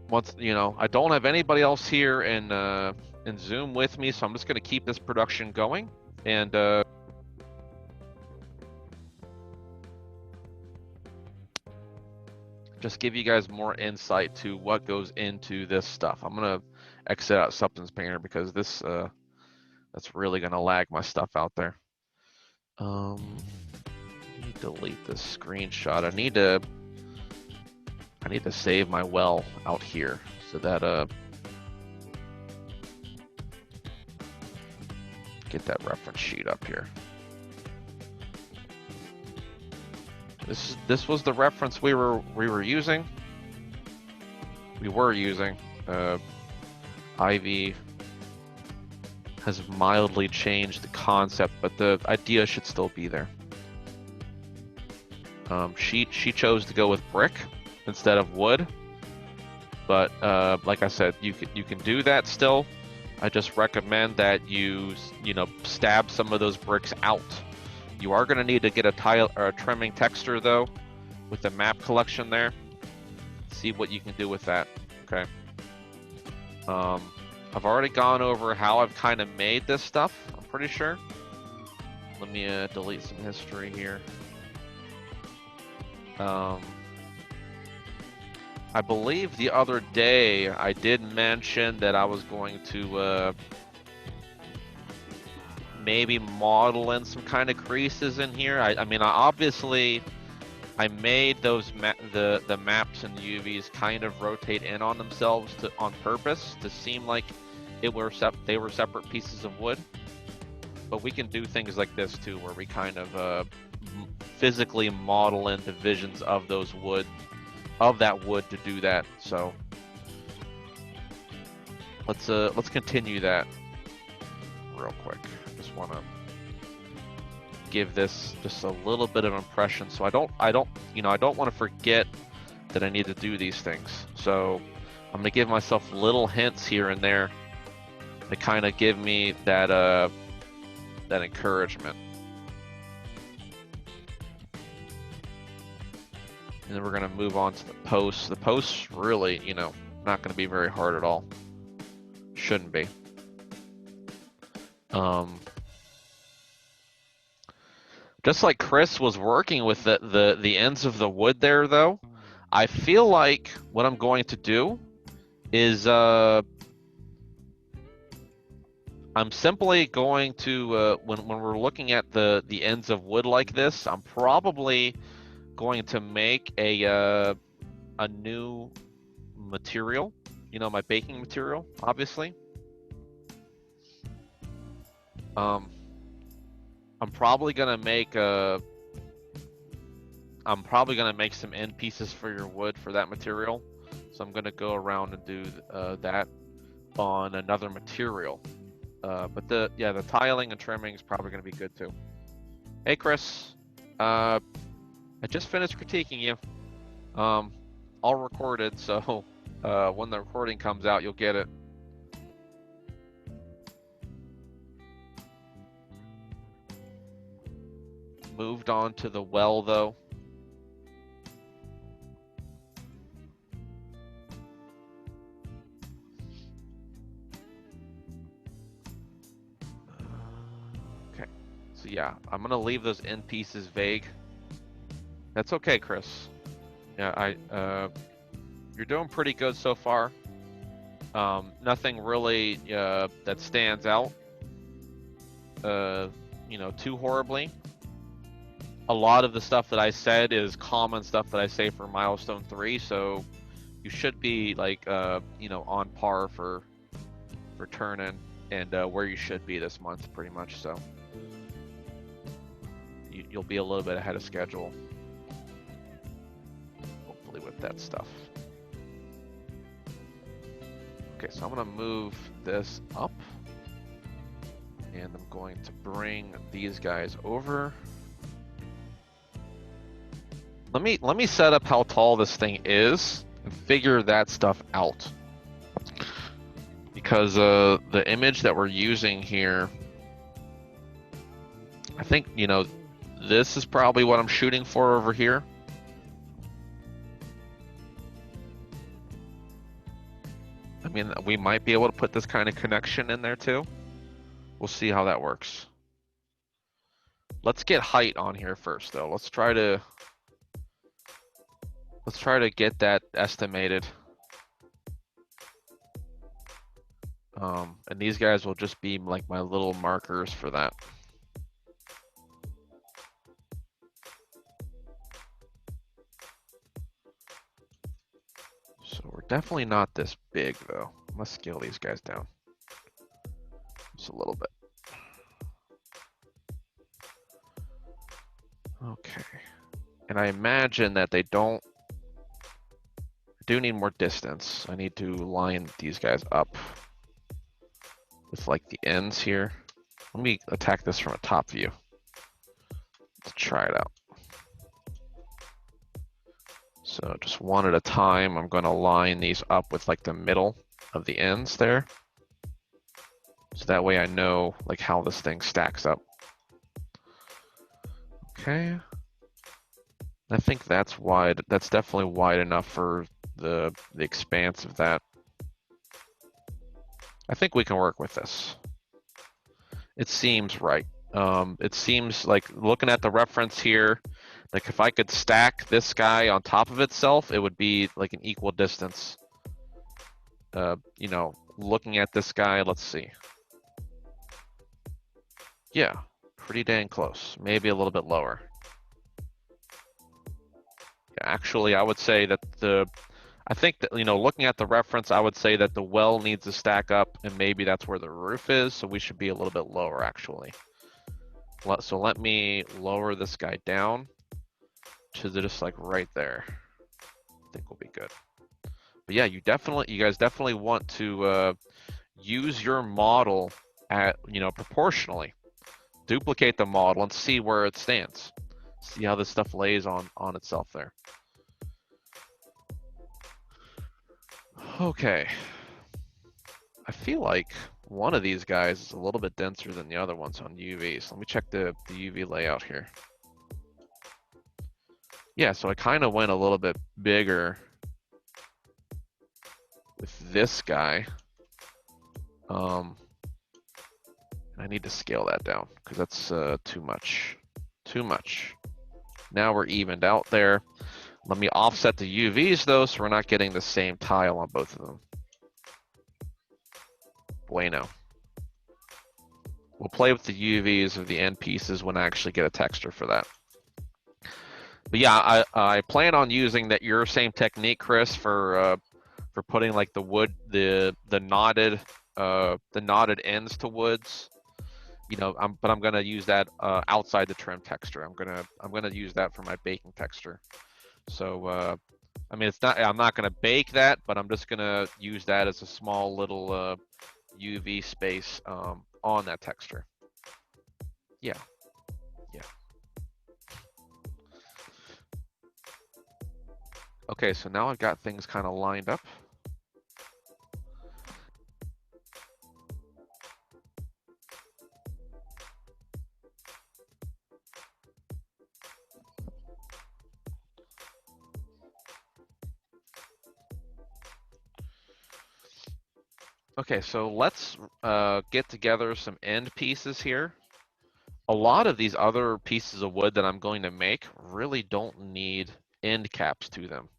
Once I don't have anybody else here in Zoom with me, so I'm just going to keep this production going and just give you guys more insight to what goes into this stuff. I'm going to exit out Substance Painter because this that's really going to lag my stuff out there. Delete this screenshot. I need to save my well out here so that get that reference sheet up here. This was the reference we were using. We were using. Ivy has mildly changed the concept, but the idea should still be there. She chose to go with brick instead of wood, but like I said, you can do that still. I just recommend that you stab some of those bricks out. You are going to need to get a tile or a trimming texture though, with the map collection there. See what you can do with that. Okay. I've already gone over how I've kind of made this stuff. I'm pretty sure. Let me delete some history here. I believe the other day I did mention that I was going to maybe model in some kind of creases in here. I mean, obviously I made those the maps and the UVs kind of rotate in on themselves on purpose to seem like they were separate pieces of wood. But we can do things like this too, where we kind of physically model in divisions of those that wood to do that. So let's continue that real quick. Just want to give this just a little bit of impression, so I don't want to forget that I need to do these things. So I'm gonna give myself little hints here and there to kind of give me that encouragement. And then we're gonna move on to the posts. The posts really, not gonna be very hard at all. Shouldn't be. Just like Chris was working with the ends of the wood there, though, I feel like what I'm going to do is I'm simply going to when we're looking at the ends of wood like this, I'm probably going to make a new material, my baking material, obviously. I'm probably gonna make some end pieces for your wood for that material. So I'm gonna go around and do that on another material. But the tiling and trimming is probably gonna be good too. Hey Chris, I just finished critiquing you. All recorded, so when the recording comes out, you'll get it. Moved on to the well though. Okay, so yeah, I'm gonna leave those end pieces vague. That's okay, Chris. Yeah, you're doing pretty good so far. Nothing really that stands out, too horribly. A lot of the stuff that I said is common stuff that I say for milestone 3, so you should be like on par for turn-in and where you should be this month, pretty much. So you'll be a little bit ahead of schedule, hopefully, with that stuff. Okay, so I'm gonna move this up, and I'm going to bring these guys over. Let me set up how tall this thing is and figure that stuff out. Because the image that we're using here, I think, this is probably what I'm shooting for over here. I mean, we might be able to put this kind of connection in there too. We'll see how that works. Let's get height on here first, though. Let's try to get that estimated. And these guys will just be like my little markers for that. So we're definitely not this big, though. Let's scale these guys down just a little bit. Okay. And I imagine that they do need more distance. I need to line these guys up with like the ends here. Let me attack this from a top view. Let's try it out. So just one at a time, I'm going to line these up with like the middle of the ends there. So that way I know like how this thing stacks up. Okay. I think that's wide. That's definitely wide enough for the expanse of that. I think we can work with this. It seems right. It seems like looking at the reference here, like if I could stack this guy on top of itself, it would be like an equal distance. You know, looking at this guy, let's see. Yeah, pretty dang close. Maybe a little bit lower. Yeah, actually, I would say that I think that, you know, looking at the reference, I would say that the well needs to stack up, and maybe that's where the roof is, so we should be a little bit lower, actually. So let me lower this guy down to just like right there. I think we'll be good. But yeah, you guys definitely want to use your model at, you know, proportionally. Duplicate the model and see where it stands. See how this stuff lays on itself there. Okay. I feel like one of these guys is a little bit denser than the other ones on UV. So let me check the UV layout here. Yeah, so I kind of went a little bit bigger with this guy. I need to scale that down because that's too much. Too much. Now we're evened out there. Let me offset the UVs though, so we're not getting the same tile on both of them. Bueno. We'll play with the UVs of the end pieces when I actually get a texture for that. But yeah, I plan on using your same technique, Chris, for putting like the wood, the knotted ends to woods. You know, but I'm gonna use that outside the trim texture. I'm gonna use that for my baking texture. So I mean, I'm not gonna bake that, but I'm just gonna use that as a small little UV space on that texture. Yeah. Okay, so now I've got things kind of lined up. Okay, so let's get together some end pieces here. A lot of these other pieces of wood that I'm going to make really don't need end caps to them.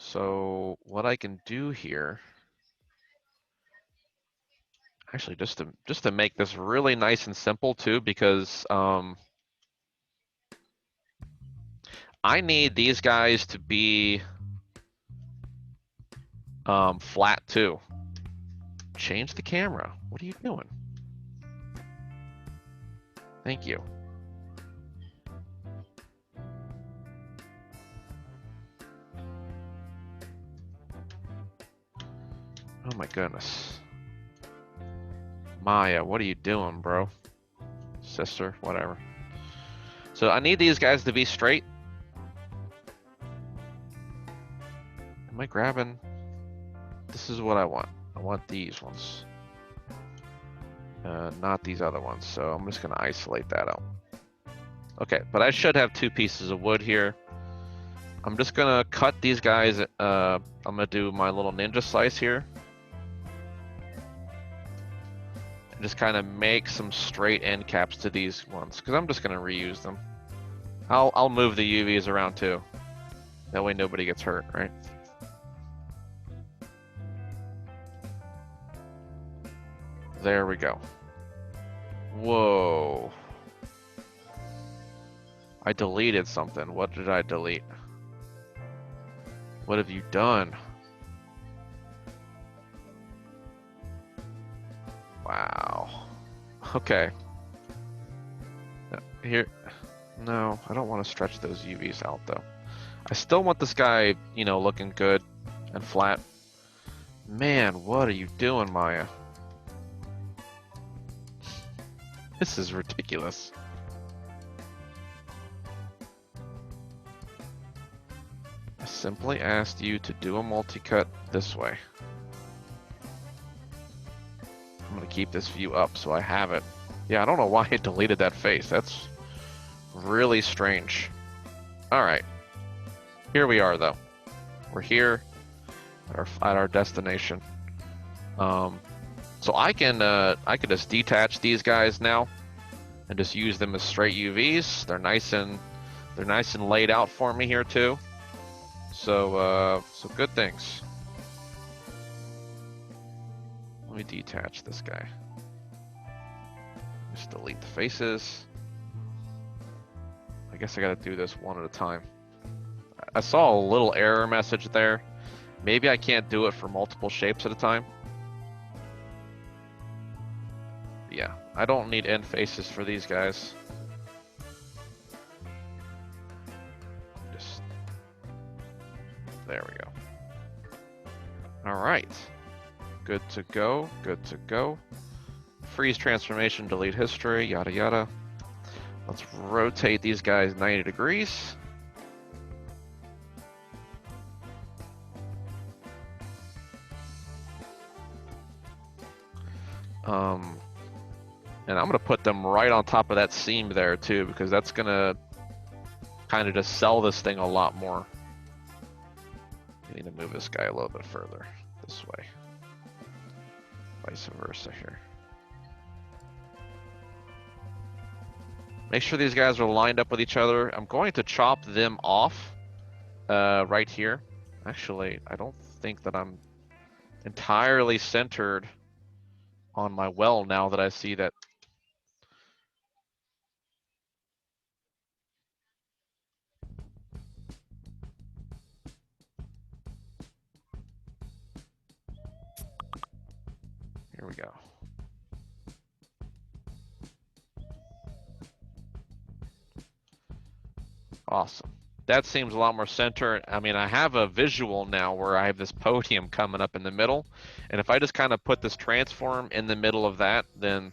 So what I can do here, actually just to make this really nice and simple too, because I need these guys to be flat too. Change the camera. What are you doing? Thank you. Oh my goodness. Maya, what are you doing, bro? Sister, whatever. So I need these guys to be straight. Am I grabbing? This is what I want. I want these ones. Not these other ones. So I'm just going to isolate that out. Okay, but I should have two pieces of wood here. I'm just gonna cut these guys. I'm gonna do my little ninja slice here. And just kind of make some straight end caps to these ones, because I'm just gonna reuse them. I'll move the UVs around too. That way nobody gets hurt, right? There we go. Whoa. I deleted something. What did I delete? What have you done? Wow. Okay. Here. No, I don't want to stretch those UVs out though. I still want this guy, you know, looking good and flat. Man, what are you doing, Maya? This is ridiculous. I simply asked you to do a multi-cut this way. I'm gonna keep this view up so I have it. Yeah, I don't know why it deleted that face. That's really strange. Alright. Here we are though. We're here at our destination. So I can just detach these guys now and just use them as straight UVs. They're nice and laid out for me here too. So good things. Let me detach this guy. Just delete the faces. I guess I gotta do this one at a time. I saw a little error message there. Maybe I can't do it for multiple shapes at a time. Yeah, I don't need end faces for these guys. Just there we go. All right, good to go. Good to go. Freeze transformation, delete history, yada yada. Let's rotate these guys 90 degrees. And I'm gonna put them right on top of that seam there too, because that's gonna kind of just sell this thing a lot more. I need to move this guy a little bit further this way. Vice versa here. Make sure these guys are lined up with each other. I'm going to chop them off right here. Actually, I don't think that I'm entirely centered on my well now that I see that. Here we go. Awesome. That seems a lot more center. I mean, I have a visual now where I have this podium coming up in the middle. And if I just kind of put this transform in the middle of that, then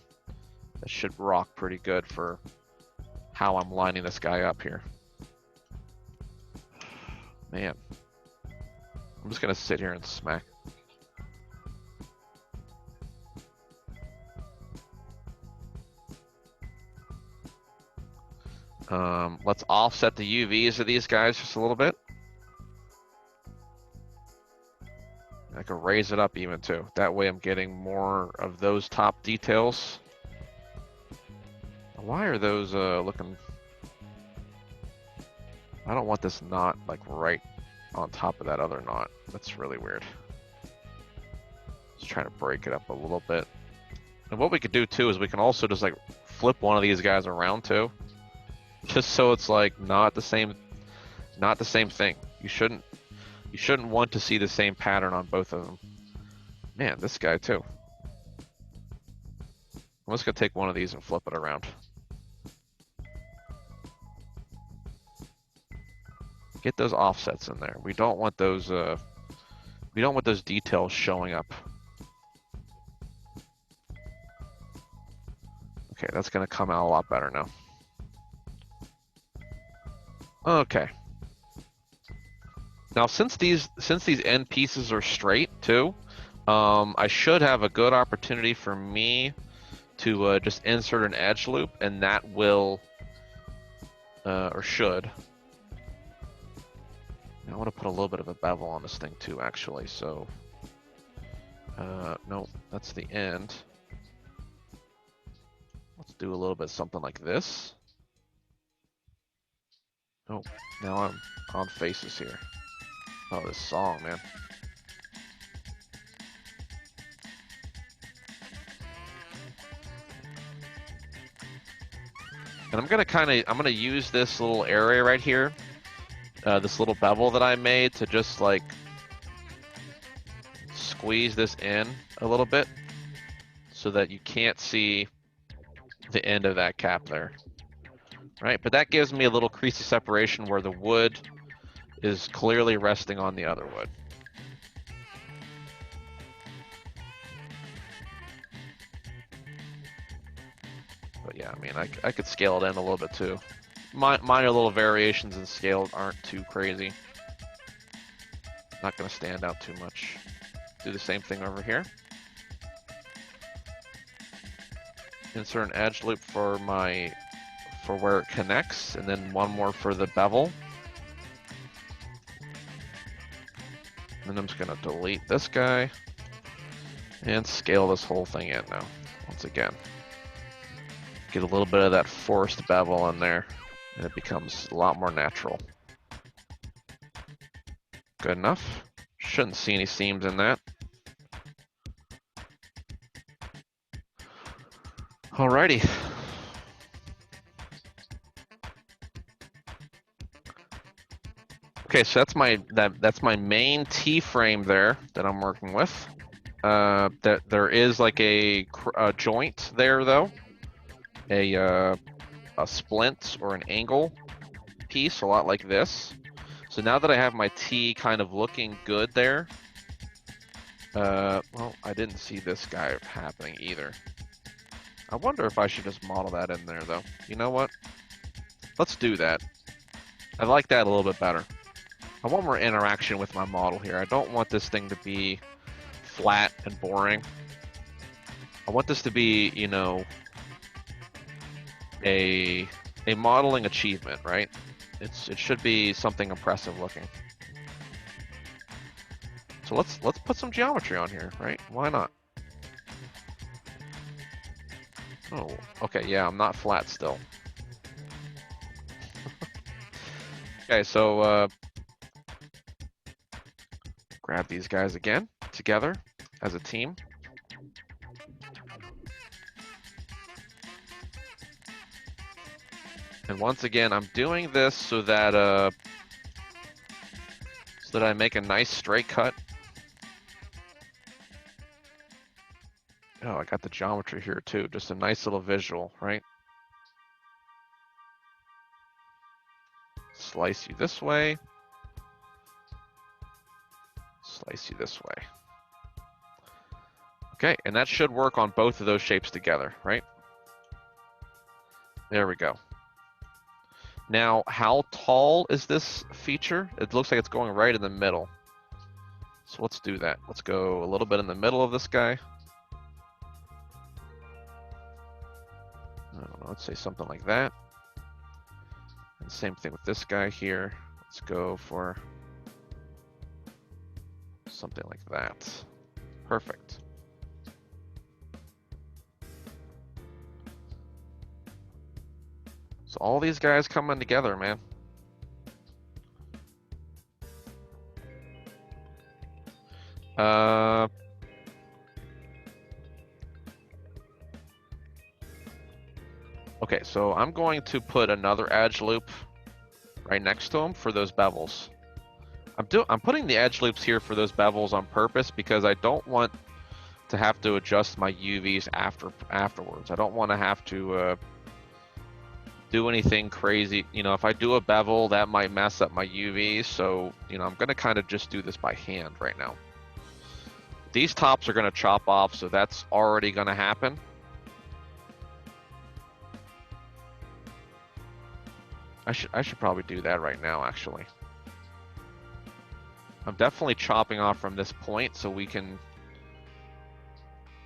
that should rock pretty good for how I'm lining this guy up here. Man. I'm just going to sit here and smack. Let's offset the UVs of these guys just a little bit. I can raise it up even too. That way I'm getting more of those top details. Why are those looking... I don't want this knot like right on top of that other knot. That's really weird. Just trying to break it up a little bit. And what we could do too is we can also just like flip one of these guys around too. Just so it's like not the same thing. You shouldn't want to see the same pattern on both of them. Man, this guy too. I'm just gonna take one of these and flip it around. Get those offsets in there. We don't want those details showing up. Okay, that's gonna come out a lot better now. Okay. Now, since these end pieces are straight too, I should have a good opportunity for me to just insert an edge loop, and that will, or should, Now I want to put a little bit of a bevel on this thing too, actually. So, no, that's the end. Let's do a little bit something like this. Oh, now I'm on faces here. Oh, this song, man. And I'm gonna use this little area right here, this little bevel that I made to just like squeeze this in a little bit so that you can't see the end of that cap there. Right, but that gives me a little creasy separation where the wood is clearly resting on the other wood. But yeah, I mean, I could scale it in a little bit too. Minor little variations in scale aren't too crazy. Not going to stand out too much. Do the same thing over here. Insert an edge loop for where it connects, and then one more for the bevel. And I'm just going to delete this guy and scale this whole thing in now. Once again, get a little bit of that forced bevel in there, and it becomes a lot more natural. Good enough. Shouldn't see any seams in that. Alrighty. Okay, so that's my main T-frame there that I'm working with. There is like a joint there though, a splint or an angle piece, a lot like this. So now that I have my T kind of looking good there, well, I didn't see this guy happening either. I wonder if I should just model that in there though. You know what? Let's do that. I like that a little bit better. I want more interaction with my model here. I don't want this thing to be flat and boring. I want this to be, you know, a modeling achievement, right? It should be something impressive looking. So let's put some geometry on here, right? Why not? Oh, okay, yeah, I'm not flat still. Okay, so grab these guys again together as a team. And once again, I'm doing this so that I make a nice straight cut. Oh, I got the geometry here too. Just a nice little visual, right? Slice you this way. Slice you this way. Okay, and that should work on both of those shapes together, right? There we go. Now, how tall is this feature? It looks like it's going right in the middle. So let's do that. Let's go a little bit in the middle of this guy. I don't know, let's say something like that. And same thing with this guy here. Let's go for something like that. Perfect. So all these guys coming together, man. Okay, so I'm going to put another edge loop right next to them for those bevels. I'm putting the edge loops here for those bevels on purpose because I don't want to have to adjust my UVs afterwards. I don't want to have to do anything crazy. You know, if I do a bevel, that might mess up my UVs. So, you know, I'm going to kind of just do this by hand right now. These tops are going to chop off, so that's already going to happen. I should probably do that right now, actually. I'm definitely chopping off from this point so we can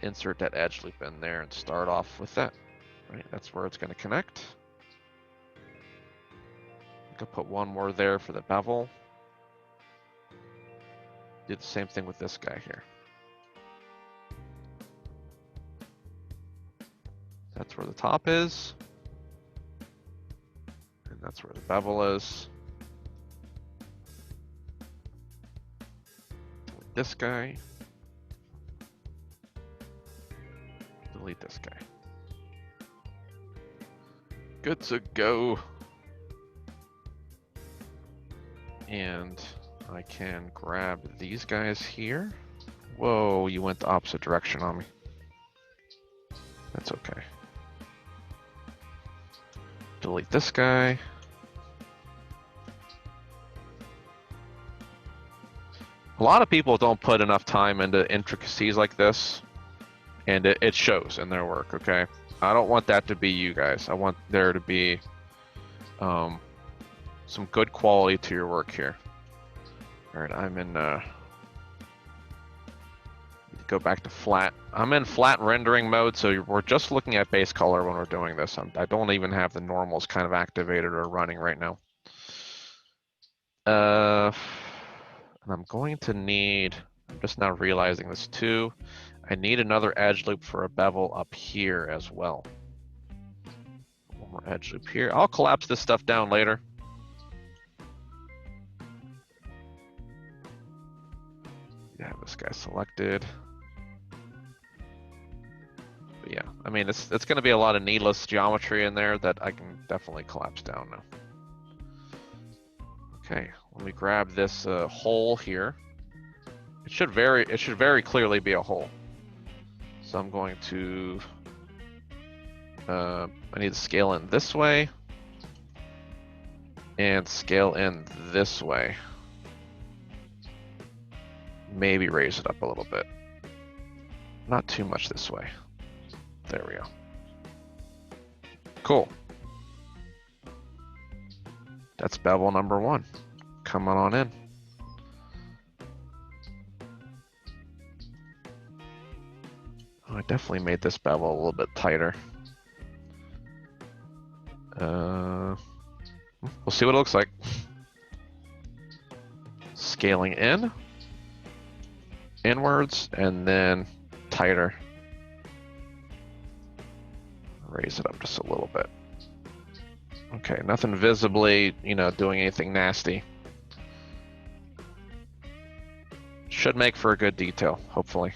insert that edge loop in there and start off with that. Right, that's where it's going to connect. I could put one more there for the bevel. do the same thing with this guy here. That's where the top is. And that's where the bevel is. Delete this guy. Delete this guy. Good to go. And I can grab these guys here. Whoa, you went the opposite direction on me. That's okay. Delete this guy. A lot of people don't put enough time into intricacies like this, and it shows in their work, okay? I don't want that to be you guys. I want there to be some good quality to your work here. All right, I'm in, go back to flat. I'm in flat rendering mode, so we're just looking at base color when we're doing this. I don't even have the normals kind of activated or running right now. And I'm going to need, I'm just now realizing this too, I need another edge loop for a bevel up here as well. One more edge loop here. I'll collapse this stuff down later. Yeah, this guy selected. But yeah, I mean, it's going to be a lot of needless geometry in there that I can definitely collapse down now. Okay, let me grab this hole here. It should very clearly be a hole. So I'm going to, I need to scale in this way and scale in this way. Maybe raise it up a little bit. Not too much this way. There we go. Cool. That's bevel number 1. Come on in. Oh, I definitely made this bevel a little bit tighter. We'll see what it looks like. Scaling in, inwards, and then tighter. Raise it up just a little bit. Okay, nothing visibly, doing anything nasty. Should make for a good detail, hopefully.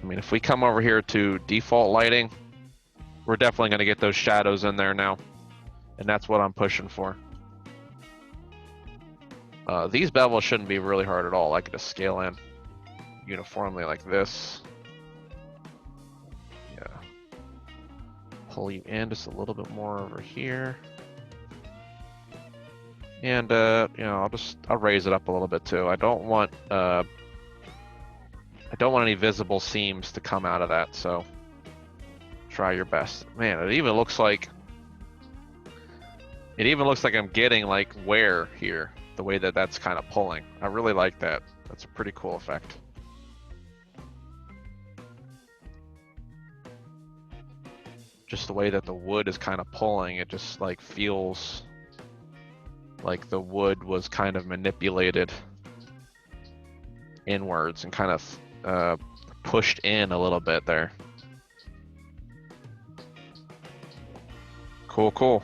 I mean, if we come over here to default lighting, we're definitely going to get those shadows in there now. And that's what I'm pushing for. These bevels shouldn't be really hard at all. I can just scale in uniformly like this. Yeah. Pull you in just a little bit more over here. And, I'll raise it up a little bit too. I don't want any visible seams to come out of that, so try your best. Man, it even looks like I'm getting like wear here, the way that that's kind of pulling. I really like that. That's a pretty cool effect. Just the way that the wood is kind of pulling, it just like feels like the wood was kind of manipulated inwards and kind of pushed in a little bit there. Cool, cool.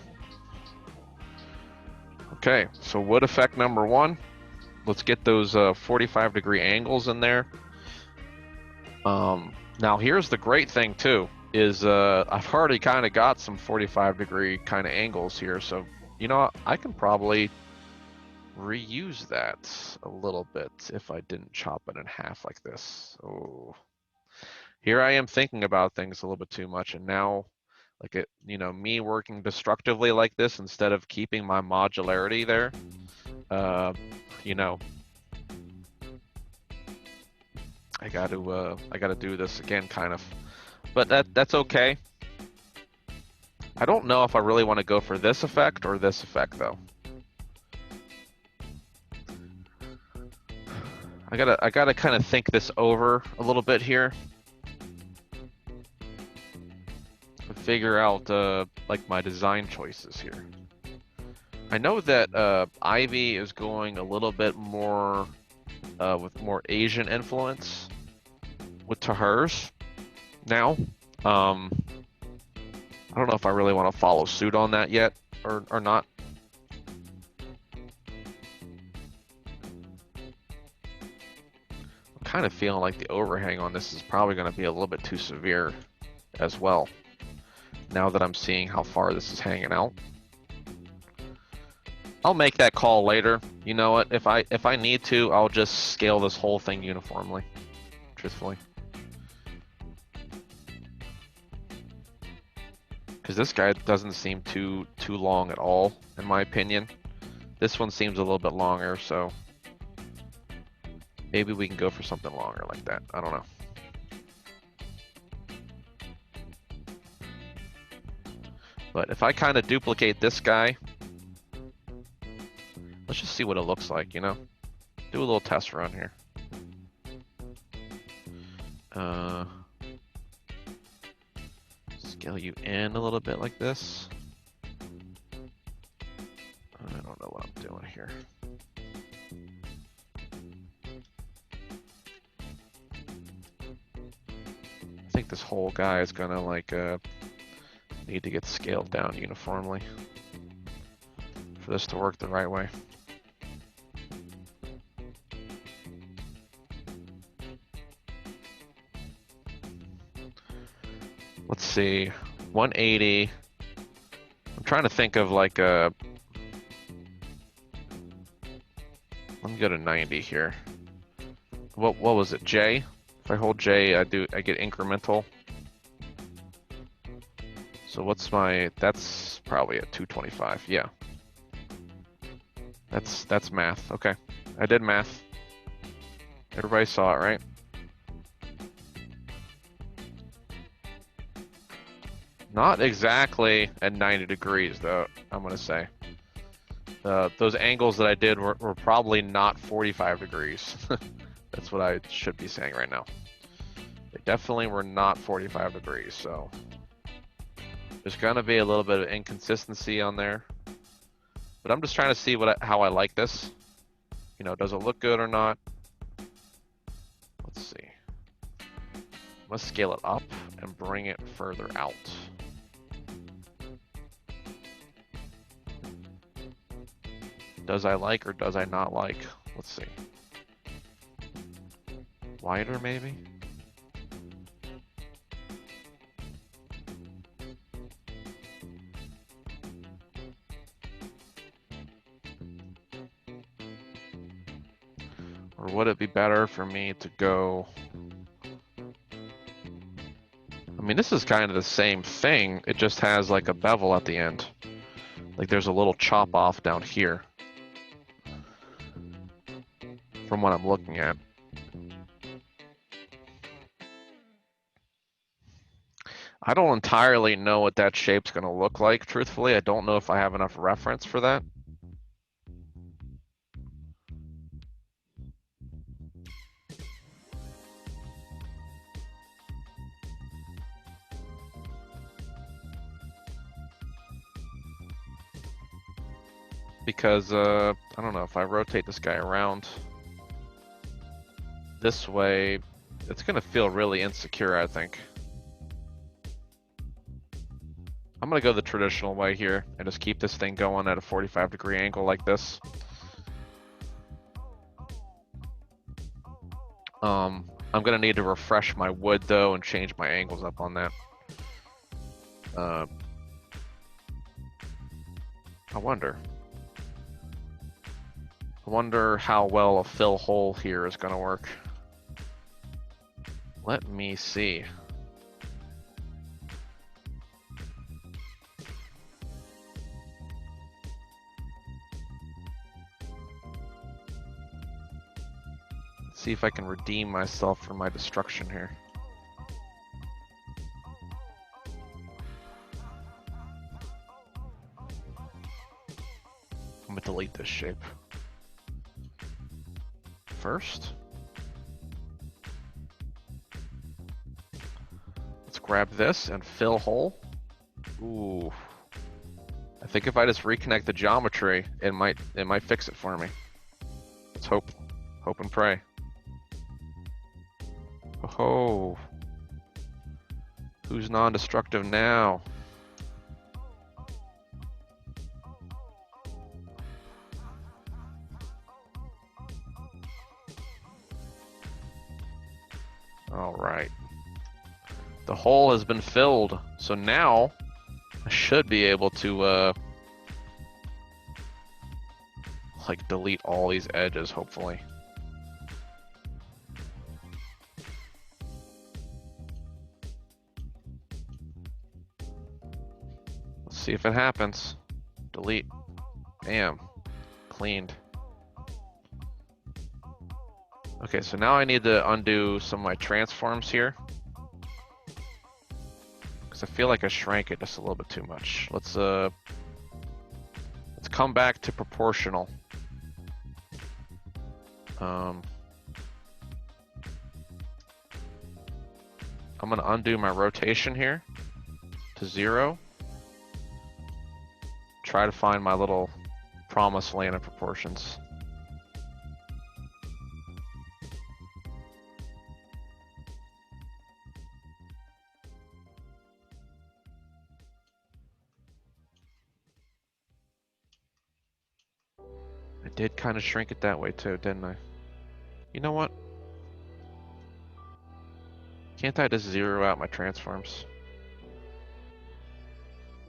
Okay, so wood effect number 1. Let's get those 45-degree angles in there. Now here's the great thing too, is I've already kind of got some 45-degree kind of angles here, so I can probably reuse that a little bit if I didn't chop it in half like this. Oh, here I am thinking about things a little bit too much, and now, like me working destructively like this instead of keeping my modularity there. I got to do this again, kind of, but that's okay. I don't know if I really want to go for this effect or this effect though. I gotta kind of think this over a little bit here. Figure out like my design choices here. I know that Ivy is going a little bit more with more Asian influence with to hers now. I don't know if I really want to follow suit on that yet or not. I'm kind of feeling like the overhang on this is probably going to be a little bit too severe as well. Now that I'm seeing how far this is hanging out. I'll make that call later. You know what? If I need to, I'll just scale this whole thing uniformly, truthfully. Because this guy doesn't seem too long at all, in my opinion. This one seems a little bit longer, so maybe we can go for something longer like that. I don't know. But if I kind of duplicate this guy, let's just see what it looks like, you know? Do a little test run here. Scale you in a little bit like this. I don't know what I'm doing here. I think this whole guy is gonna like need to get scaled down uniformly for this to work the right way. Let's see, 180. I'm trying to think of like a. Let me go to 90 here. What was it, J? If I hold J, I get incremental. So what's my? That's probably at 225. Yeah. That's math. Okay, I did math. Everybody saw it, right? Not exactly at 90 degrees, though, I'm going to say. Those angles that I did were probably not 45 degrees. That's what I should be saying right now. They definitely were not 45 degrees, so there's going to be a little bit of inconsistency on there. But I'm just trying to see how I like this. You know, does it look good or not? Let's see. Let's scale it up and bring it further out. Does I like or does I not like? Let's see. Wider, maybe? Or would it be better for me to go... I mean, this is kind of the same thing. It just has like a bevel at the end. Like there's a little chop off down here. From what I'm looking at. I don't entirely know what that shape's going to look like, truthfully. I don't know if I have enough reference for that. Because, I don't know, if I rotate this guy around this way, it's going to feel really insecure, I think. I'm going to go the traditional way here and just keep this thing going at a 45-degree angle like this. I'm going to need to refresh my wood, though, and change my angles up on that. I wonder how well a fill hole here is going to work. Let me see. Let's see if I can redeem myself from my destruction here. I'm going to delete this shape. First, let's grab this and fill hole. Ooh, I think if I just reconnect the geometry, it might fix it for me. Let's hope and pray. Oh, who's non-destructive now? All right. The hole has been filled, so now I should be able to like delete all these edges, hopefully. Let's see if it happens. Delete. Bam. Cleaned. Okay, so now I need to undo some of my transforms here. Because I feel like I shrank it just a little bit too much. Let's come back to proportional. I'm gonna undo my rotation here to 0. Try to find my little promised land of proportions. I did kind of shrink it that way too, didn't I? You know what? Can't I just zero out my transforms?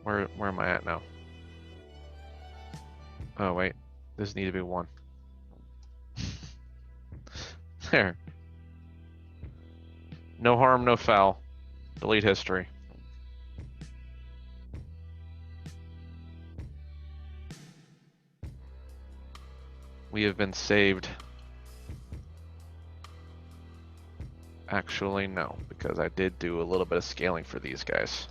Where am I at now? Oh wait, this needs to be 1. There. No harm, no foul. Delete history. We have been saved. Actually, no, because I did do a little bit of scaling for these guys.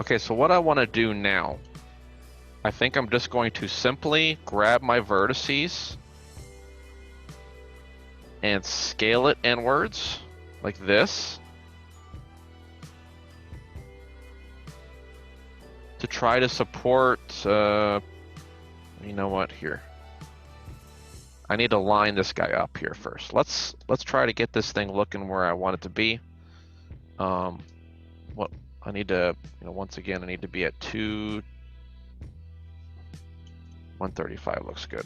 Okay, so what I want to do now, I think I'm just going to simply grab my vertices and scale it inwards like this to try to support, you know what, here. I need to line this guy up here first. Let's try to get this thing looking where I want it to be. What I need to, once again, I need to be at 135 looks good.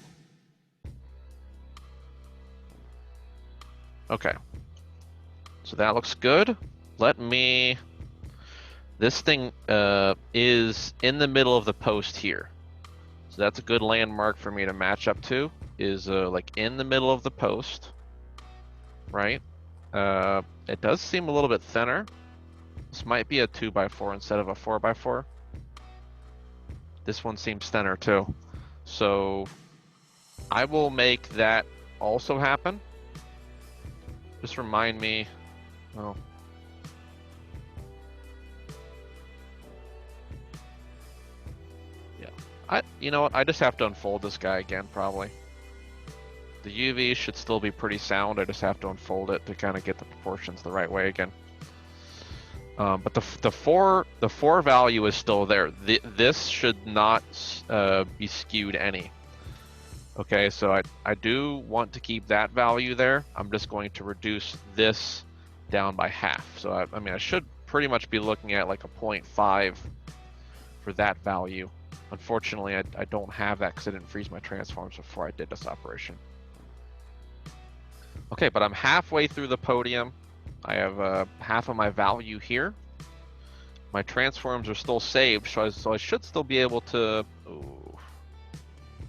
Okay, so that looks good. This thing is in the middle of the post here. So that's a good landmark for me to match up to, is like in the middle of the post, right? It does seem a little bit thinner. This might be a 2x4 instead of a 4x4. This one seems thinner too. So I will make that also happen. Just remind me, well, yeah, you know what, I just have to unfold this guy again probably. The UV should still be pretty sound, I just have to unfold it to kind of get the proportions the right way again. But the four value is still there. This should not be skewed any. Okay, so I do want to keep that value there. I'm just going to reduce this down by half. So I mean, I should pretty much be looking at like a 0.5 for that value. Unfortunately, I don't have that because I didn't freeze my transforms before I did this operation. Okay, but I'm halfway through the podium. I have half of my value here. My transforms are still saved, so I should still be able to. Ooh.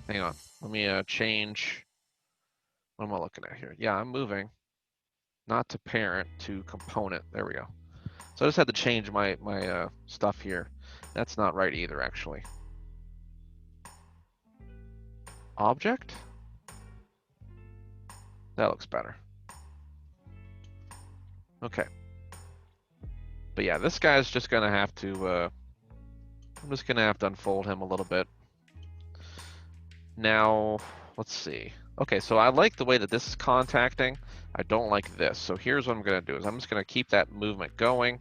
Hang on, let me change. What am I looking at here? Yeah, I'm moving, not to parent, to component. There we go. So I just had to change my stuff here. That's not right either, actually. object. That looks better. Okay. But yeah, this guy's just gonna have to, I'm just gonna have to unfold him a little bit. Now, let's see. Okay, so I like the way that this is contacting. I don't like this. So here's what I'm gonna do is I'm just gonna keep that movement going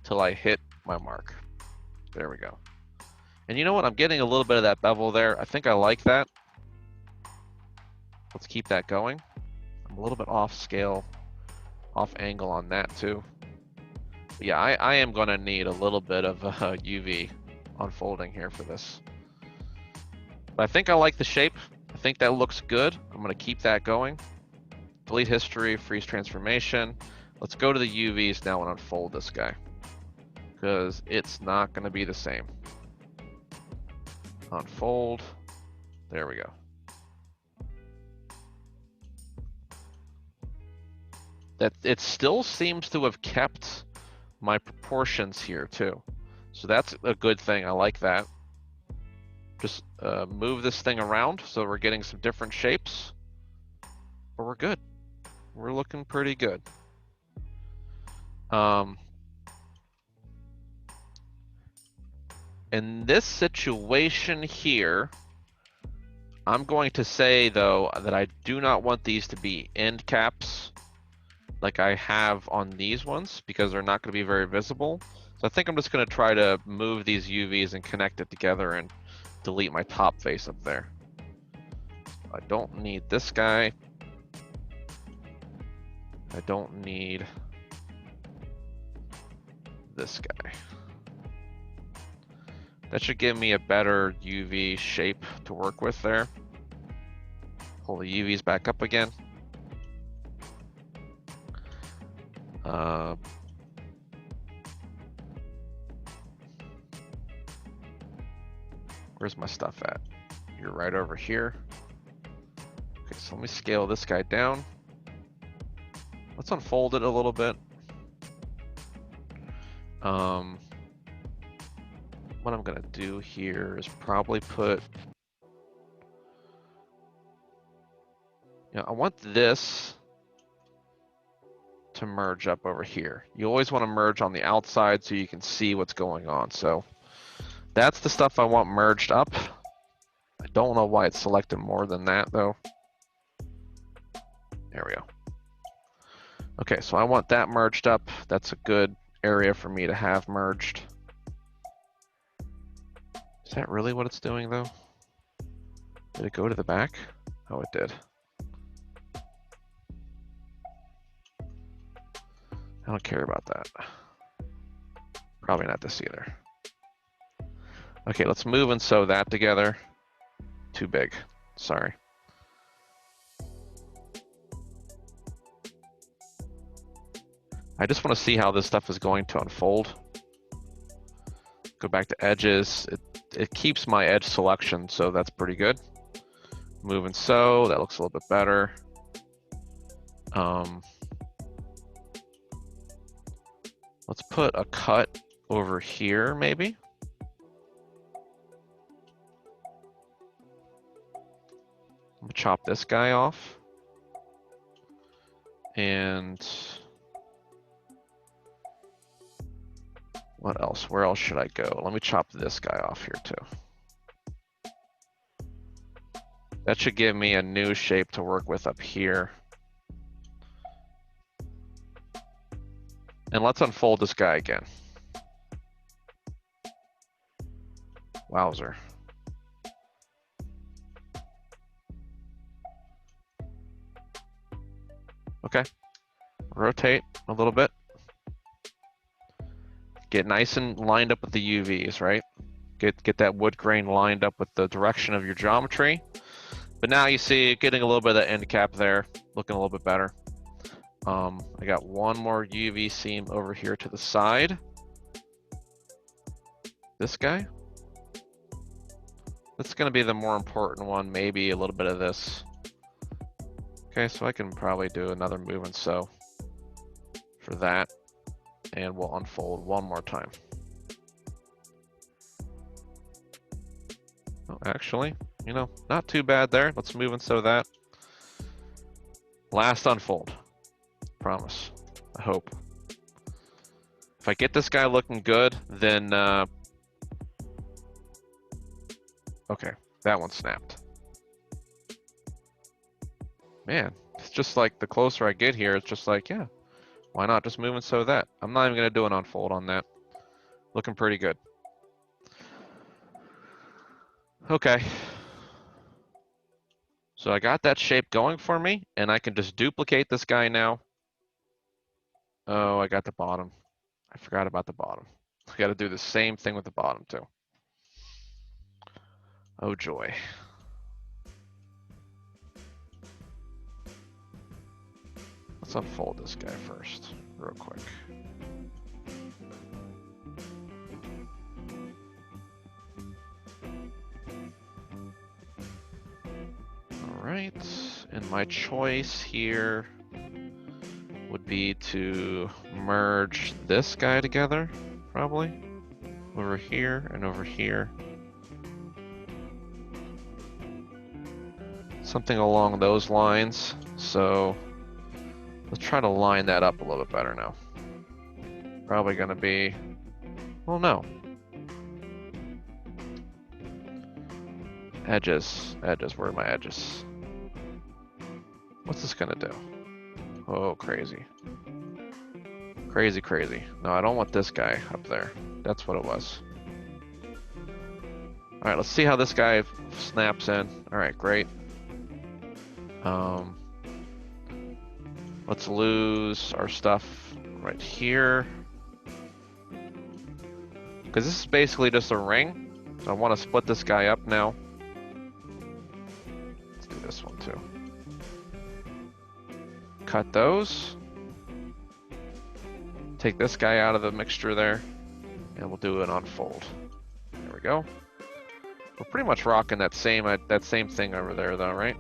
till I hit my mark. There we go. And you know what? I'm getting a little bit of that bevel there. I think I like that. Let's keep that going. I'm a little bit off scale, off angle on that too. But yeah, I am gonna need a little bit of UV unfolding here for this. But I think I like the shape. I think that looks good. I'm gonna keep that going. Delete history, freeze transformation. Let's go to the UVs now and unfold this guy, because it's not gonna be the same. Unfold, there we go. That it still seems to have kept my proportions here too. So that's a good thing, I like that. Just move this thing around so we're getting some different shapes, but we're good. We're looking pretty good. In this situation here, I'm going to say though that I do not want these to be end caps like I have on these ones because they're not going to be very visible. So I think I'm just going to try to move these UVs and connect it together and delete my top face up there. I don't need this guy. I don't need this guy. That should give me a better UV shape to work with there. Pull the UVs back up again. Where's my stuff at? You're right over here. Okay, so let me scale this guy down. Let's unfold it a little bit. What I'm gonna do here is probably put, I want this to merge up over here. You always want to merge on the outside so you can see what's going on. So that's the stuff I want merged up. I don't know why it's selected more than that though. There we go. Okay, so I want that merged up. That's a good area for me to have merged. Is that really what it's doing though? Did it go to the back? Oh, it did. I don't care about that. Probably not this either. Okay, let's move and sew that together. Too big, sorry. I just want to see how this stuff is going to unfold. Go back to edges. It keeps my edge selection, so that's pretty good. Move and sew, that looks a little bit better. Let's put a cut over here, maybe. I'm gonna chop this guy off. And what else? Where else should I go? Let me chop this guy off here too. That should give me a new shape to work with up here. And let's unfold this guy again. Wowzer. Okay. Rotate a little bit. Get nice and lined up with the UVs, right? Get that wood grain lined up with the direction of your geometry. But now you see getting a little bit of the end cap there, looking a little bit better. I got one more UV seam over here to the side. This guy. That's going to be the more important one, maybe a little bit of this. Okay, so I can probably do another move and sew for that. And we'll unfold one more time. Oh, actually, you know, not too bad there. Let's move and sew that. Last unfold. Promise. I hope. If I get this guy looking good, then okay, that one snapped. Man, it's just like the closer I get here, it's just like, yeah, why not just move and sew that? I'm not even gonna do an unfold on that. Looking pretty good. Okay. So I got that shape going for me, and I can just duplicate this guy now. Oh, I got the bottom. I forgot about the bottom. I gotta do the same thing with the bottom too. Oh joy. Let's unfold this guy first, real quick. All right, and my choice here would be to merge this guy together, probably. Over here and over here. Something along those lines. So let's try to line that up a little bit better now. Probably gonna be, well, no. Edges, where are my edges? What's this gonna do? Oh, crazy. Crazy, crazy. No, I don't want this guy up there. That's what it was. All right, let's see how this guy snaps in. All right, great. Let's lose our stuff right here. Because this is basically just a ring. So I want to split this guy up now. Let's do this one too. Cut those. Take this guy out of the mixture there. And we'll do an unfold. There we go. We're pretty much rocking that same thing over there though, right?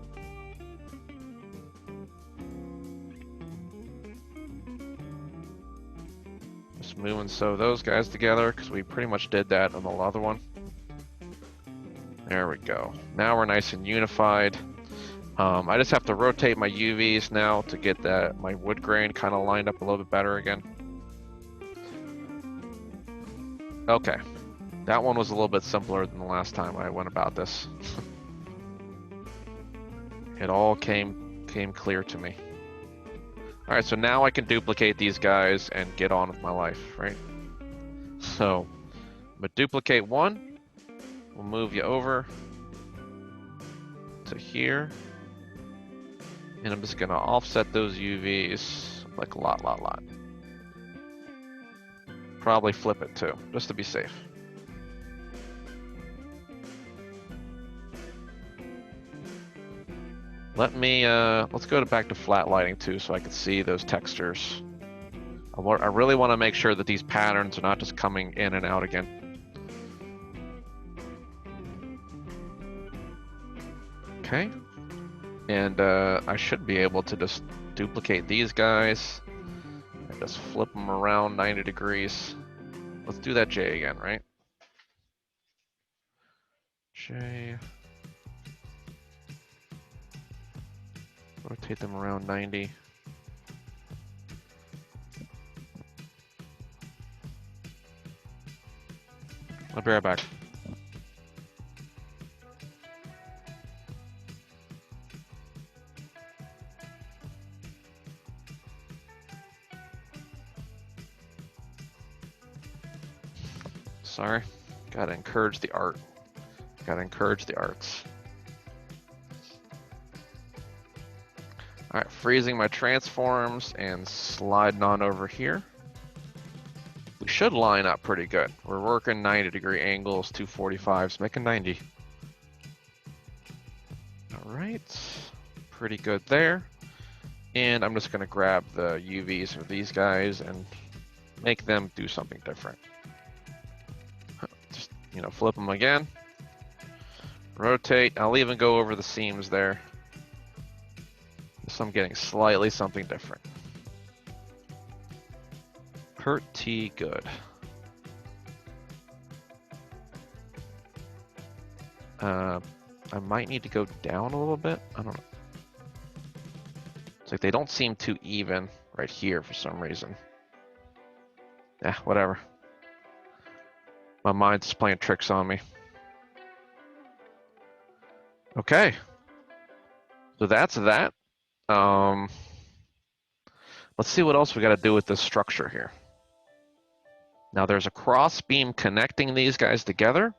Just move and sew those guys together because we pretty much did that on the other one. There we go. Now we're nice and unified. I just have to rotate my UVs now to get my wood grain kind of lined up a little bit better again. Okay, that one was a little bit simpler than the last time I went about this. It all came clear to me. All right, so now I can duplicate these guys and get on with my life, right? So, I'm gonna duplicate one. We'll move you over to here. And I'm just gonna offset those UVs like a lot. Probably flip it too, just to be safe. Let's go back to flat lighting too so I can see those textures. I really want to make sure that these patterns are not just coming in and out again. Okay. And I should be able to just duplicate these guys and just flip them around 90 degrees. Let's do that J again, right? J. Rotate them around 90. I'll be right back. Sorry, gotta encourage the art. Gotta encourage the arts. All right, freezing my transforms and sliding on over here. We should line up pretty good. We're working 90-degree angles, 245s, making 90. All right, pretty good there. And I'm just gonna grab the UVs of these guys and make them do something different. Just, you know, flip them again. Rotate. I'll even go over the seams there. So I'm getting slightly something different. Pretty good. I might need to go down a little bit. I don't know. It's like they don't seem too even right here for some reason. Yeah, whatever. My mind's just playing tricks on me. Okay. So that's that. Let's see what else we got to do with this structure here. Now there's a cross beam connecting these guys together.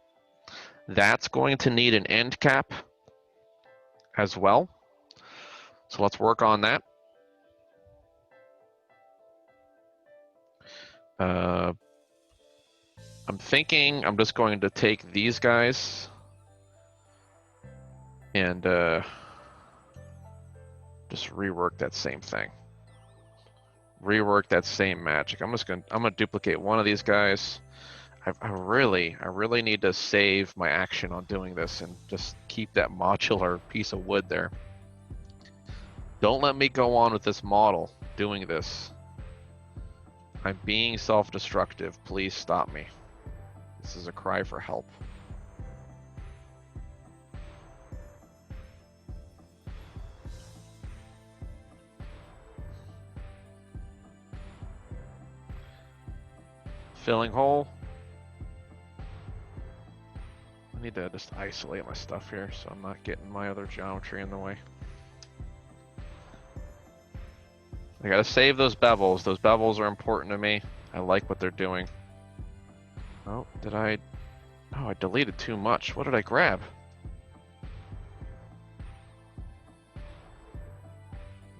That's going to need an end cap as well. So let's work on that. I'm thinking I'm just going to take these guys and just rework that same thing. Rework that same magic. I'm gonna duplicate one of these guys. I really need to save my action on doing this and just keep that modular piece of wood there. Don't let me go on with this model doing this. I'm being self-destructive. Please stop me. This is a cry for help. Filling hole. I need to just isolate my stuff here so I'm not getting my other geometry in the way. I gotta save those bevels. Those bevels are important to me. I like what they're doing. Oh, did I? Oh, I deleted too much. What did I grab?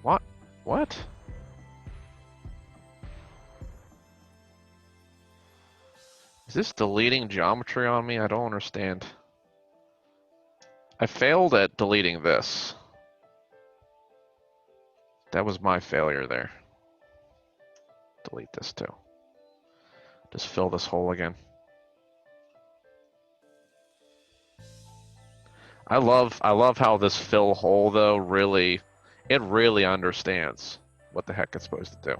What? What? Is this deleting geometry on me? I don't understand. I failed at deleting this. That was my failure there. Delete this too. Just fill this hole again. I love how this fill hole though really understands what the heck it's supposed to do.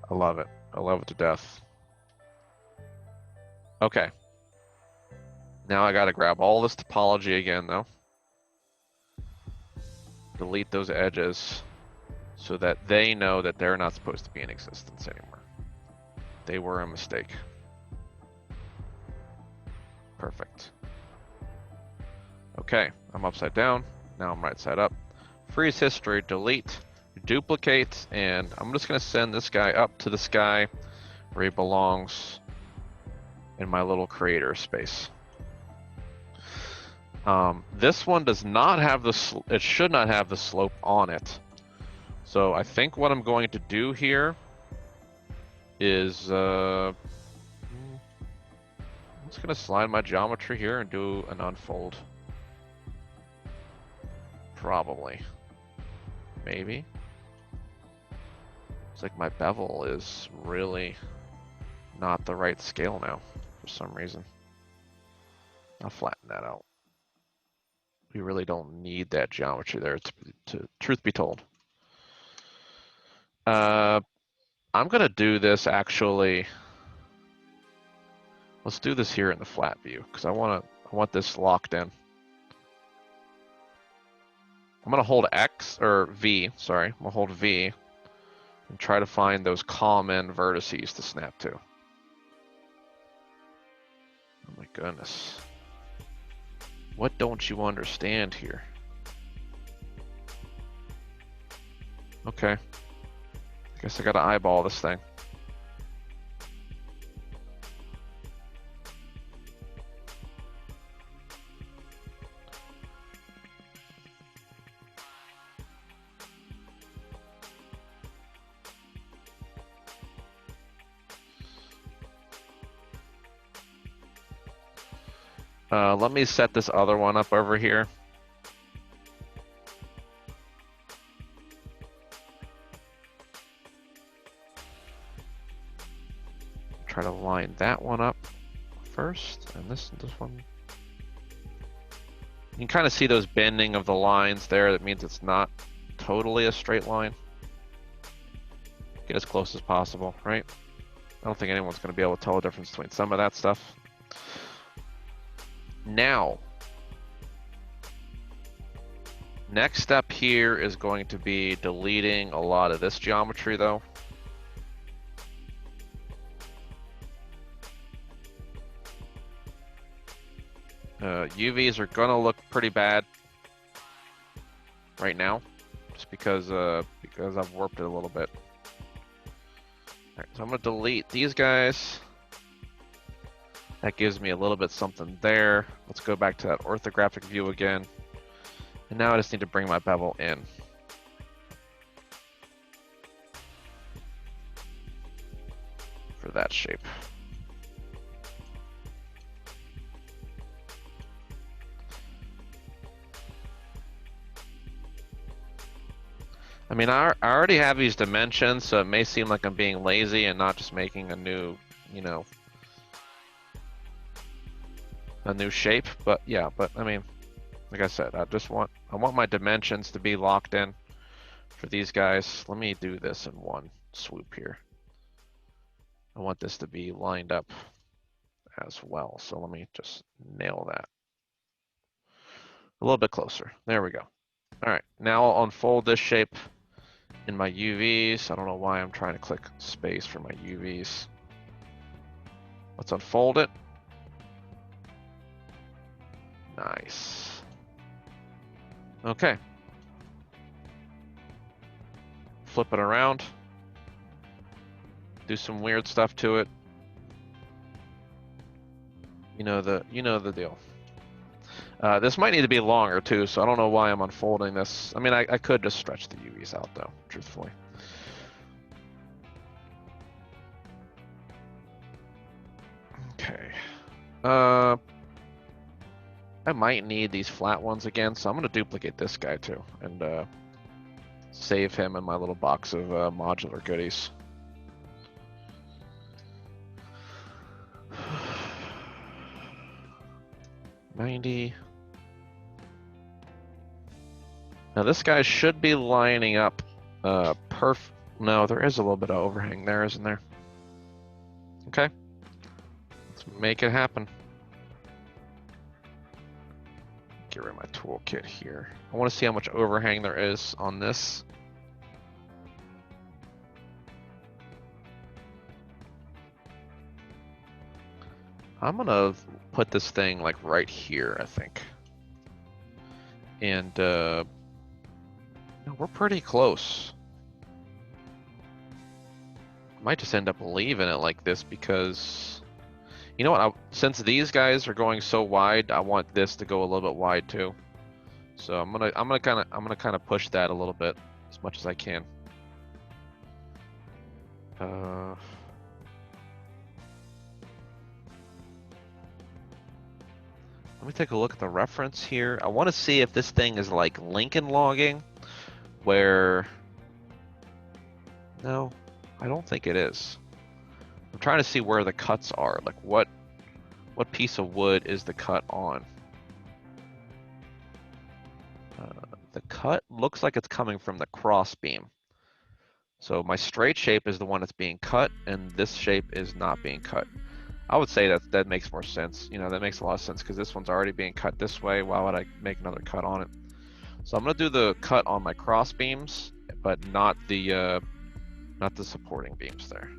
I love it. I love it to death. Okay. Now I gotta grab all this topology again though. Delete those edges so that they know that they're not supposed to be in existence anymore. They were a mistake. Perfect. Okay, I'm upside down. Now I'm right side up. Freeze history, delete, duplicate, and I'm just gonna send this guy up to the sky where he belongs in my little creator space. This one does not have it should not have the slope on it. So I think what I'm going to do here is, I'm just gonna slide my geometry here and do an unfold. Probably. Maybe. It's like my bevel is really not the right scale now for some reason. I'll flatten that out. We really don't need that geometry there to truth be told. I'm gonna do this actually. Let's do this here in the flat view because I want this locked in. I'm gonna hold X or V, sorry. I'm gonna hold V and try to find those common vertices to snap to. Oh my goodness. What don't you understand here? Okay. I guess I gotta eyeball this thing. Let me set this other one up over here. Try to line that one up first, and this one. You can kind of see those bending of the lines there. That means it's not totally a straight line. Get as close as possible, right? I don't think anyone's going to be able to tell the difference between some of that stuff. Now, Next step here is going to be deleting a lot of this geometry though. UVs are gonna look pretty bad right now, just because I've warped it a little bit. Alright, so I'm gonna delete these guys. That gives me a little bit something there. Let's go back to that orthographic view again. And now I just need to bring my bevel in. For that shape. I mean, I already have these dimensions, so it may seem like I'm being lazy and not just making a new, you know, a new shape. But yeah, but I mean, like I said, I want my dimensions to be locked in for these guys. Let me do this in one swoop here. I want this to be lined up as well. So let me just nail that a little bit closer. There we go. All right, now I'll unfold this shape in my UVs. I don't know why I'm trying to click space for my UVs. Let's unfold it. Nice. Okay. Flip it around. Do some weird stuff to it. You know the deal. This might need to be longer too, so I don't know why I'm unfolding this. I mean, I could just stretch the UVs out though, truthfully. Okay. I might need these flat ones again, so I'm gonna duplicate this guy too, and save him in my little box of modular goodies. $90. Now this guy should be lining up no, there is a little bit of overhang there, isn't there? Okay. Let's make it happen. Get rid of my toolkit here. I want to see how much overhang there is on this. I'm gonna put this thing like right here, I think. And we're pretty close. Might just end up leaving it like this because, you know what? Since these guys are going so wide, I want this to go a little bit wide too. So I'm gonna kind of push that a little bit as much as I can. Let me take a look at the reference here. I want to see if this thing is like Lincoln logging, where... No, I don't think it is. I'm trying to see where the cuts are. Like what piece of wood is the cut on? The cut looks like it's coming from the cross beam. So my straight shape is the one that's being cut, and this shape is not being cut. I would say that makes more sense. You know, that makes a lot of sense because this one's already being cut this way. Why would I make another cut on it? So I'm gonna do the cut on my cross beams, but not the supporting beams there.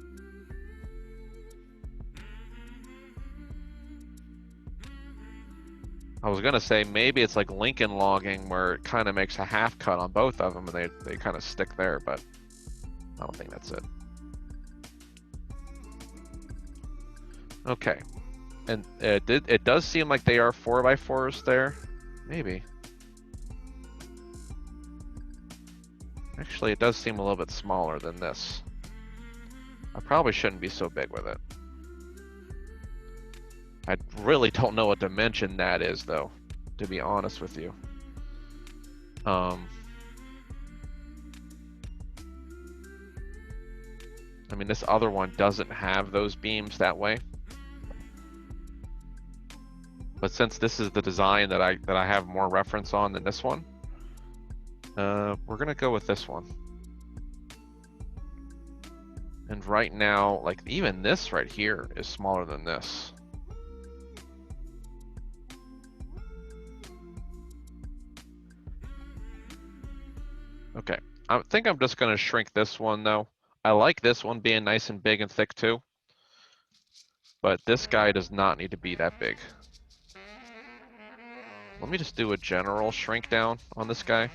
I was gonna say maybe it's like Lincoln logging where it kind of makes a half cut on both of them and they kind of stick there, but I don't think that's it. Okay, and it does seem like they are 4x4s there. Maybe. Actually, it does seem a little bit smaller than this. I probably shouldn't be so big with it. I really don't know what dimension that is, though, to be honest with you. I mean, this other one doesn't have those beams that way. But since this is the design that I have more reference on than this one, we're gonna go with this one. And right now, like even this right here is smaller than this. Okay, I think I'm just gonna shrink this one though. I like this one being nice and big and thick too, but this guy does not need to be that big. Let me just do a general shrink down on this guy.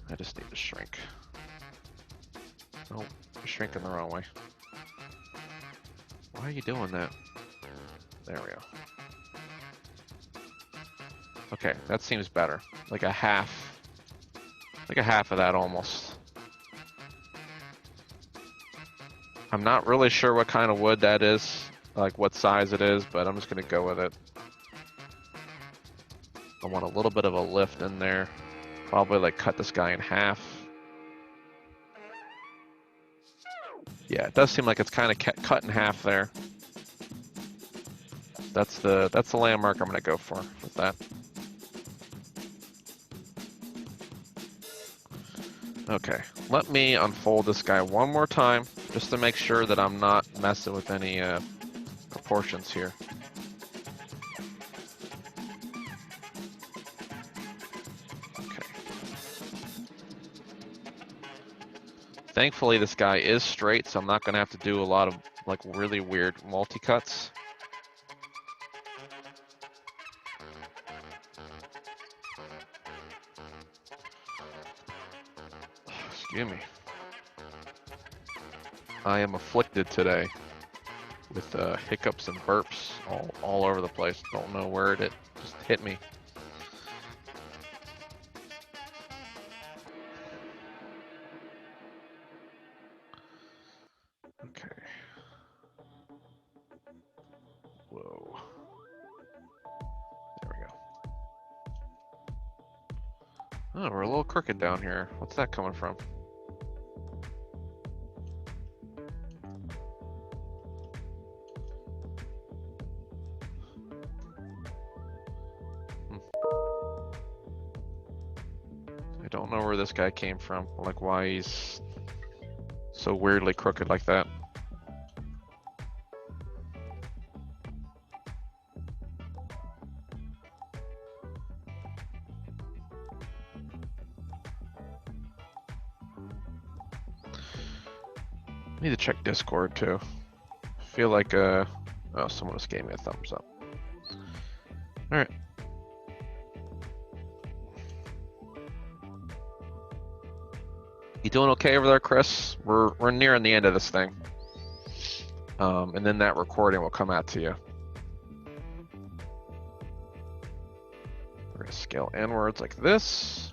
I just need to shrink. Oh, you're shrinking the wrong way. Why are you doing that? There we go. Okay, that seems better. Like a half of that almost. I'm not really sure what kind of wood that is, like what size it is, but I'm just gonna go with it. I want a little bit of a lift in there. Probably like cut this guy in half. Yeah, it does seem like it's kind of cut in half there. That's the landmark I'm gonna go for with that. Okay, let me unfold this guy one more time just to make sure that I'm not messing with any proportions here. Okay. Thankfully, this guy is straight, so I'm not gonna have to do a lot of like really weird multi-cuts. Excuse me. I am afflicted today with hiccups and burps all over the place. Don't know where it just hit me. Okay. Whoa. There we go. Oh, we're a little crooked down here. What's that coming from? I don't know where this guy came from. Like why he's so weirdly crooked like that. Need to check Discord too. I feel like oh, someone just gave me a thumbs up. All right. You doing okay over there, Chris? We're nearing the end of this thing. And then that recording will come out to you. We're gonna scale inwards like this.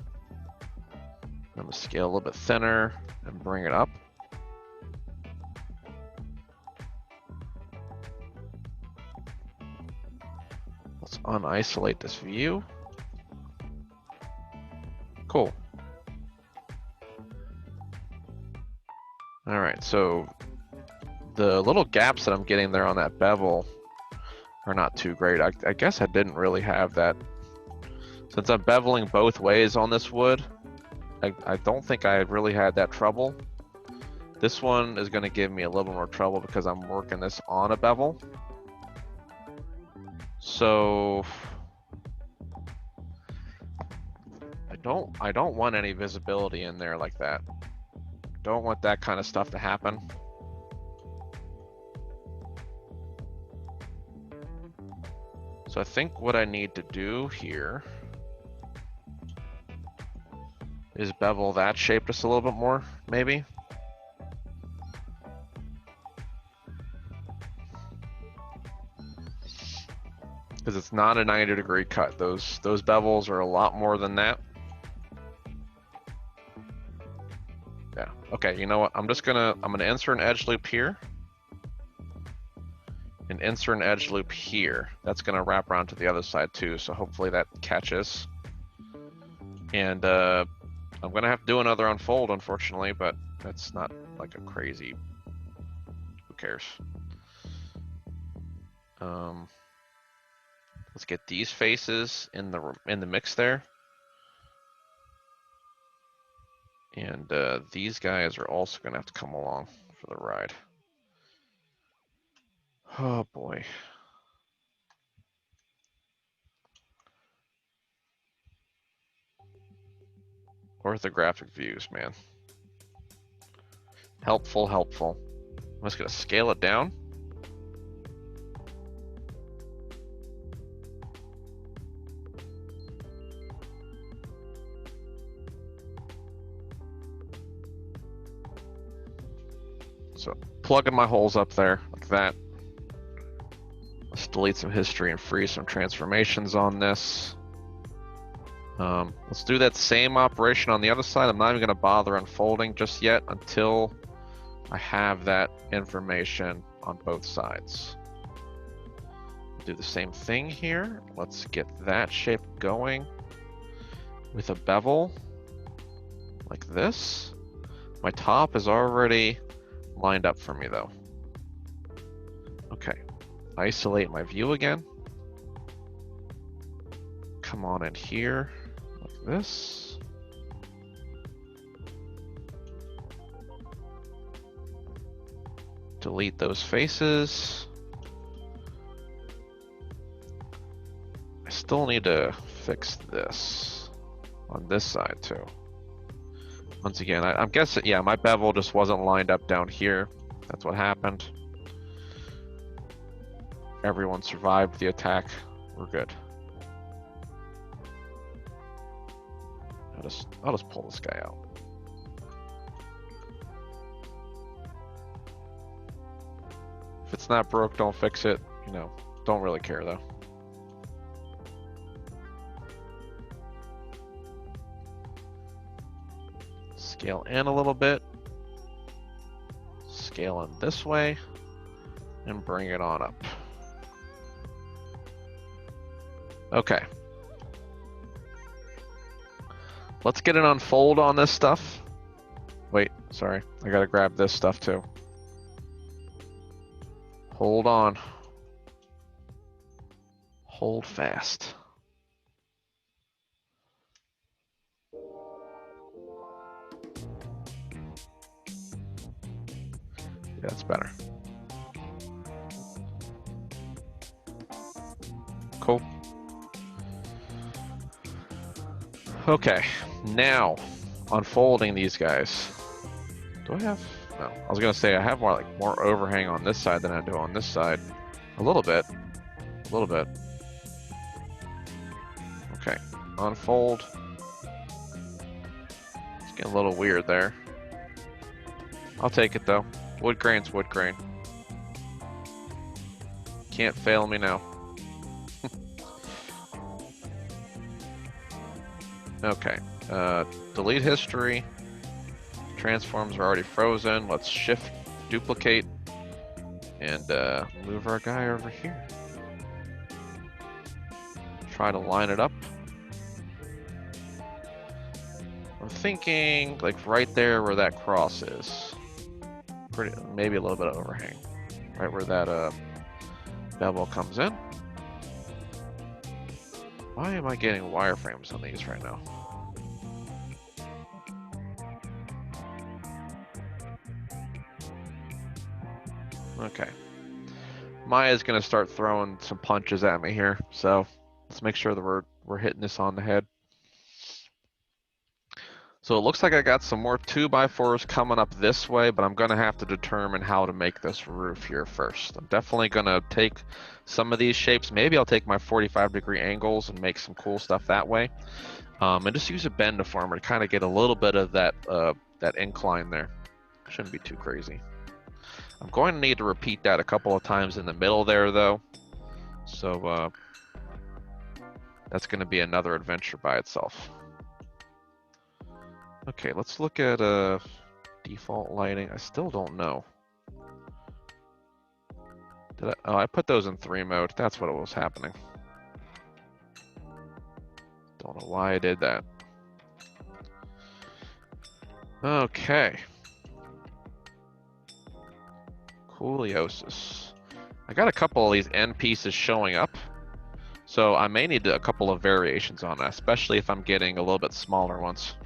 I'm gonna scale a little bit thinner and bring it up. Let's unisolate this view. Cool. All right, so the little gaps that I'm getting there on that bevel are not too great. I guess I didn't really have that. Since I'm beveling both ways on this wood, I don't think I really had that trouble. This one is gonna give me a little more trouble because I'm working this on a bevel. So I don't want any visibility in there like that. Don't want that kind of stuff to happen. So I think what I need to do here is bevel that shape just a little bit more, maybe. Because it's not a 90-degree cut. Those bevels are a lot more than that. Yeah, okay, you know what? I'm gonna insert an edge loop here. And insert an edge loop here. That's gonna wrap around to the other side too, so hopefully that catches. And I'm gonna have to do another unfold, unfortunately, but that's not like a crazy, who cares? Let's get these faces in the mix there. And these guys are also gonna have to come along for the ride. Oh boy. Orthographic views, man. Helpful, helpful. I'm just gonna scale it down. So plugging my holes up there like that. Let's delete some history and freeze some transformations on this. Let's do that same operation on the other side. I'm not even going to bother unfolding just yet until I have that information on both sides. Do the same thing here. Let's get that shape going with a bevel like this. My top is already lined up for me though. Okay, isolate my view again. Come on in here like this. Delete those faces. I still need to fix this on this side too. Once again, I'm guessing, yeah, my bevel just wasn't lined up down here. That's what happened. Everyone survived the attack. We're good. I'll just pull this guy out. If it's not broke, don't fix it. You know, don't really care though. Scale in a little bit. Scale in this way. And bring it on up. Okay. Let's get an unfold on this stuff. Wait, sorry. I gotta grab this stuff too. Hold on. Hold fast. Yeah, that's better. Cool. Okay, now unfolding these guys. Do I have? No, I was gonna say I have more overhang on this side than I do on this side. A little bit. A little bit. Okay, unfold. It's getting a little weird there. I'll take it though. Wood grain's wood grain. Can't fail me now. Okay, delete history. Transforms are already frozen. Let's shift, duplicate, and move our guy over here. Try to line it up. I'm thinking like right there where that cross is. Maybe a little bit of overhang. Right where that bevel comes in. Why am I getting wireframes on these right now? Okay. Maya's gonna start throwing some punches at me here, so let's make sure that we're hitting this on the head. So it looks like I got some more 2x4s coming up this way, but I'm gonna have to determine how to make this roof here first. I'm definitely gonna take some of these shapes. Maybe I'll take my 45-degree angles and make some cool stuff that way. And just use a bend deformer to kind of get a little bit of that that incline there. Shouldn't be too crazy. I'm going to need to repeat that a couple of times in the middle there though. So that's gonna be another adventure by itself. Okay, let's look at default lighting. I still don't know. Did I? Oh, I put those in 3 mode. That's what was happening. Don't know why I did that. Okay. Cooliosis. I got a couple of these end pieces showing up, so I may need a couple of variations on that, especially if I'm getting a little bit smaller ones.